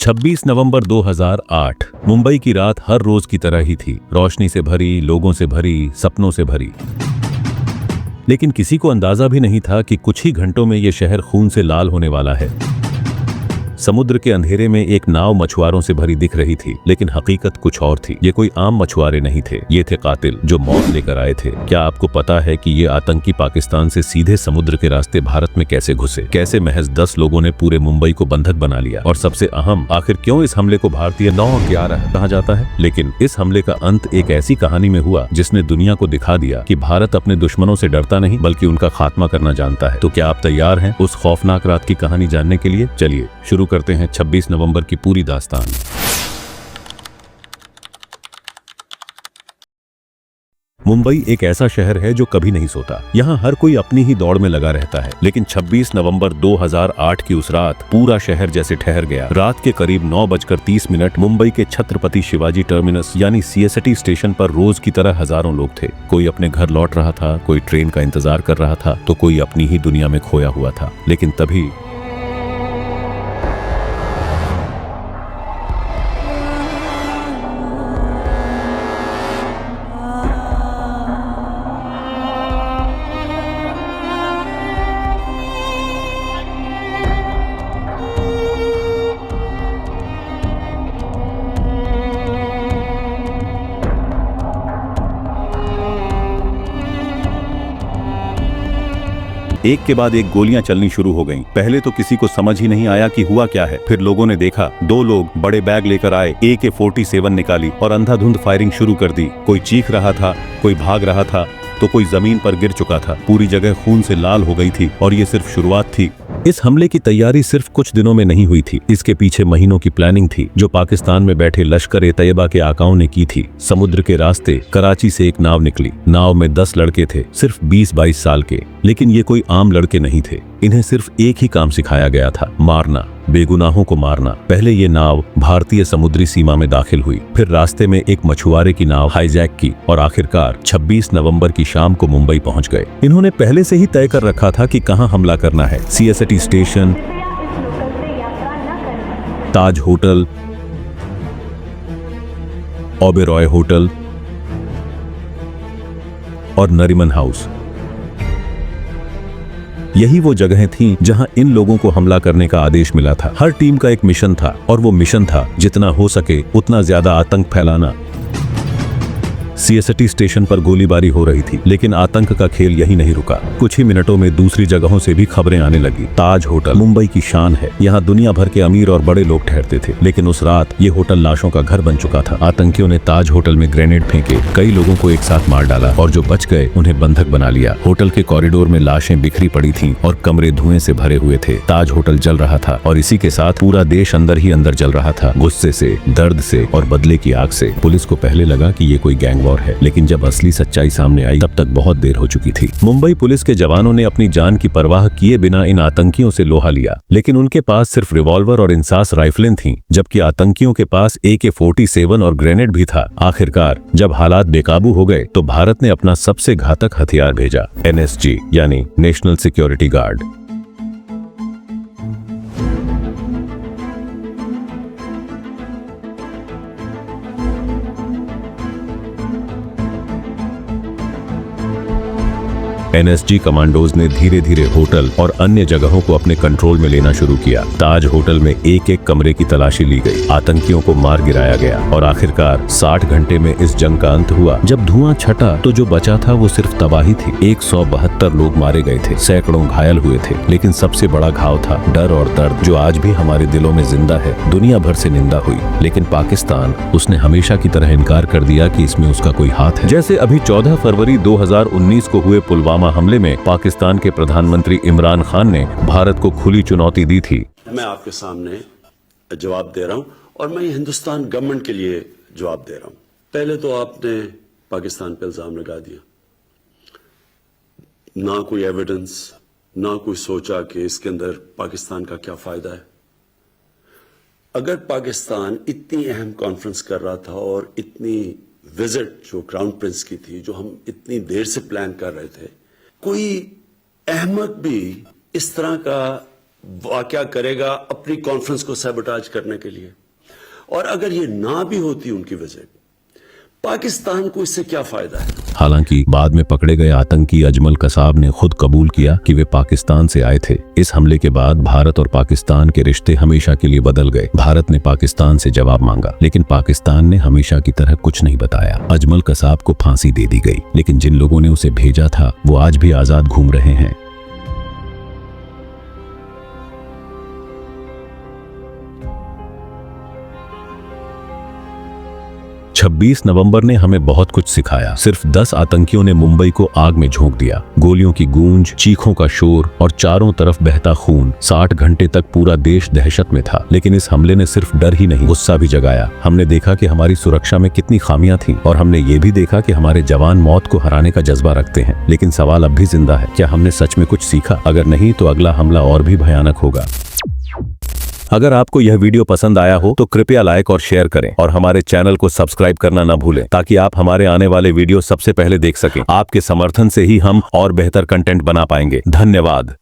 26 नवंबर 2008 मुंबई की रात हर रोज की तरह ही थी। रोशनी से भरी, लोगों से भरी, सपनों से भरी। लेकिन किसी को अंदाजा भी नहीं था कि कुछ ही घंटों में यह शहर खून से लाल होने वाला है। समुद्र के अंधेरे में एक नाव मछुआरों से भरी दिख रही थी, लेकिन हकीकत कुछ और थी। ये कोई आम मछुआरे नहीं थे, ये थे कातिल जो मौत लेकर आए थे। क्या आपको पता है कि ये आतंकी पाकिस्तान से सीधे समुद्र के रास्ते भारत में कैसे घुसे? कैसे महज 10 लोगों ने पूरे मुंबई को बंधक बना लिया? और सबसे अहम, आखिर क्यों इस हमले को भारतीय 9/11 कहा जाता है? लेकिन इस हमले का अंत एक ऐसी कहानी में हुआ जिसने दुनिया को दिखा दिया कि भारत अपने दुश्मनों से डरता नहीं बल्कि उनका खात्मा करना जानता है। तो क्या आप तैयार हैं उस खौफनाक रात की कहानी जानने के लिए? चलिए शुरू करते हैं 26 नवंबर की पूरी दास्तान। मुंबई एक ऐसा शहर है जो कभी नहीं सोता। यहाँ हर कोई अपनी ही दौड़ में लगा रहता है। लेकिन 26 नवंबर 2008 की उस रात पूरा शहर जैसे ठहर गया। रात के करीब 9:30 मुंबई के छत्रपति शिवाजी टर्मिनस यानी सीएसटी स्टेशन पर रोज की तरह हजारों लोग थे। कोई अपने घर लौट रहा था, कोई ट्रेन का इंतजार कर रहा था, तो कोई अपनी ही दुनिया में खोया हुआ था। लेकिन तभी एक के बाद एक गोलियां चलनी शुरू हो गईं। पहले तो किसी को समझ ही नहीं आया कि हुआ क्या है। फिर लोगों ने देखा, 2 लोग बड़े बैग लेकर आए, AK-47 निकाली और अंधाधुंध फायरिंग शुरू कर दी। कोई चीख रहा था, कोई भाग रहा था, तो कोई जमीन पर गिर चुका था। पूरी जगह खून से लाल हो गई थी और ये सिर्फ शुरुआत थी। इस हमले की तैयारी सिर्फ कुछ दिनों में नहीं हुई थी। इसके पीछे महीनों की प्लानिंग थी जो पाकिस्तान में बैठे लश्कर-ए-तैयबा के आकाओं ने की थी। समुद्र के रास्ते कराची से एक नाव निकली। नाव में 10 लड़के थे, सिर्फ 20-22 साल के। लेकिन ये कोई आम लड़के नहीं थे। इन्हें सिर्फ एक ही काम सिखाया गया था, मारना, बेगुनाहों को मारना। पहले ये नाव भारतीय समुद्री सीमा में दाखिल हुई, फिर रास्ते में एक मछुआरे की नाव हाईजैक की और आखिरकार 26 नवंबर की शाम को मुंबई पहुंच गए। इन्होंने पहले से ही तय कर रखा था कि कहां हमला करना है। सीएसटी स्टेशन, ताज होटल, ओबेरॉय होटल और नरीमन हाउस। यही वो जगहें थीं जहां इन लोगों को हमला करने का आदेश मिला था। हर टीम का एक मिशन था और वो मिशन था जितना हो सके उतना ज्यादा आतंक फैलाना। सीएसटी स्टेशन पर गोलीबारी हो रही थी, लेकिन आतंक का खेल यही नहीं रुका। कुछ ही मिनटों में दूसरी जगहों से भी खबरें आने लगी। ताज होटल मुंबई की शान है, यहाँ दुनिया भर के अमीर और बड़े लोग ठहरते थे। लेकिन उस रात ये होटल लाशों का घर बन चुका था। आतंकियों ने ताज होटल में ग्रेनेड फेंके, कई लोगों को एक साथ मार डाला और जो बच गए उन्हें बंधक बना लिया। होटल के कॉरिडोर में लाशें बिखरी पड़ी थीं और कमरे धुएं से भरे हुए थे। ताज होटल जल रहा था और इसी के साथ पूरा देश अंदर ही अंदर जल रहा था, गुस्से से, दर्द से और बदले की आग से। पुलिस को पहले लगा कि ये कोई गैंग वॉर है, लेकिन जब असली सच्चाई सामने आई तब तक बहुत देर हो चुकी थी। मुंबई पुलिस के जवानों ने अपनी जान की परवाह किए बिना इन आतंकियों से लोहा लिया, लेकिन उनके पास सिर्फ रिवॉल्वर और इंसास राइफलें थीं, जबकि आतंकियों के पास AK-47 और ग्रेनेड भी था। आखिरकार जब हालात बेकाबू हो गए तो भारत ने अपना सबसे घातक हथियार भेजा, NSG यानी national security guard. NSG commandos ने धीरे धीरे होटल और अन्य जगहों को अपने कंट्रोल में लेना शुरू किया। ताज होटल में एक एक कमरे की तलाशी ली गई, आतंकियों को मार गिराया गया और आखिरकार 60 घंटे में इस जंग का अंत हुआ। जब धुआं छटा तो जो बचा था वो सिर्फ तबाही थी। 172 लोग मारे गए थे, सैकड़ों घायल हुए थे, लेकिन सबसे बड़ा घाव था डर और दर्द, जो आज भी हमारे दिलों में जिंदा है। दुनिया भर से निंदा हुई, लेकिन पाकिस्तान, उसने हमेशा की तरह इनकार कर दिया कि इसमें उसका कोई हाथ है। जैसे अभी 14 फरवरी 2019 को हुए पुलवामा हमले में पाकिस्तान के प्रधानमंत्री इमरान खान ने भारत को खुली चुनौती दी थी। मैं आपके सामने जवाब दे रहा हूं और मैं हिंदुस्तान गवर्नमेंट के लिए जवाब दे रहा हूं। पहले तो आपने पाकिस्तान पर इल्जाम लगा दिया, ना कोई एविडेंस, ना कोई सोचा कि इसके अंदर पाकिस्तान का क्या फायदा है। अगर पाकिस्तान इतनी अहम कॉन्फ्रेंस कर रहा था और इतनी विजिट जो क्राउन प्रिंस की थी, जो हम इतनी देर से प्लान कर रहे थे, कोई अहमक भी इस तरह का वाकया करेगा अपनी कॉन्फ्रेंस को सैबोटाज करने के लिए। और अगर ये ना भी होती उनकी विजिट, पाकिस्तान को इससे क्या फायदा है? हालांकि बाद में पकड़े गए आतंकी अजमल कसाब ने खुद कबूल किया कि वे पाकिस्तान से आए थे। इस हमले के बाद भारत और पाकिस्तान के रिश्ते हमेशा के लिए बदल गए। भारत ने पाकिस्तान से जवाब मांगा, लेकिन पाकिस्तान ने हमेशा की तरह कुछ नहीं बताया। अजमल कसाब को फांसी दे दी गई, लेकिन जिन लोगों ने उसे भेजा था वो आज भी आजाद घूम रहे हैं। 26 नवंबर ने हमें बहुत कुछ सिखाया। सिर्फ 10 आतंकियों ने मुंबई को आग में झोंक दिया। गोलियों की गूंज, चीखों का शोर और चारों तरफ बहता खून। 60 घंटे तक पूरा देश दहशत में था, लेकिन इस हमले ने सिर्फ डर ही नहीं, गुस्सा भी जगाया। हमने देखा कि हमारी सुरक्षा में कितनी खामियां थीं, और हमने ये भी देखा कि हमारे जवान मौत को हराने का जज्बा रखते हैं। लेकिन सवाल अब भी जिंदा है, क्या हमने सच में कुछ सीखा? अगर नहीं, तो अगला हमला और भी भयानक होगा। अगर आपको यह वीडियो पसंद आया हो तो कृपया लाइक और शेयर करें, और हमारे चैनल को सब्सक्राइब करना न भूलें, ताकि आप हमारे आने वाले वीडियो सबसे पहले देख सकें। आपके समर्थन से ही हम और बेहतर कंटेंट बना पाएंगे। धन्यवाद।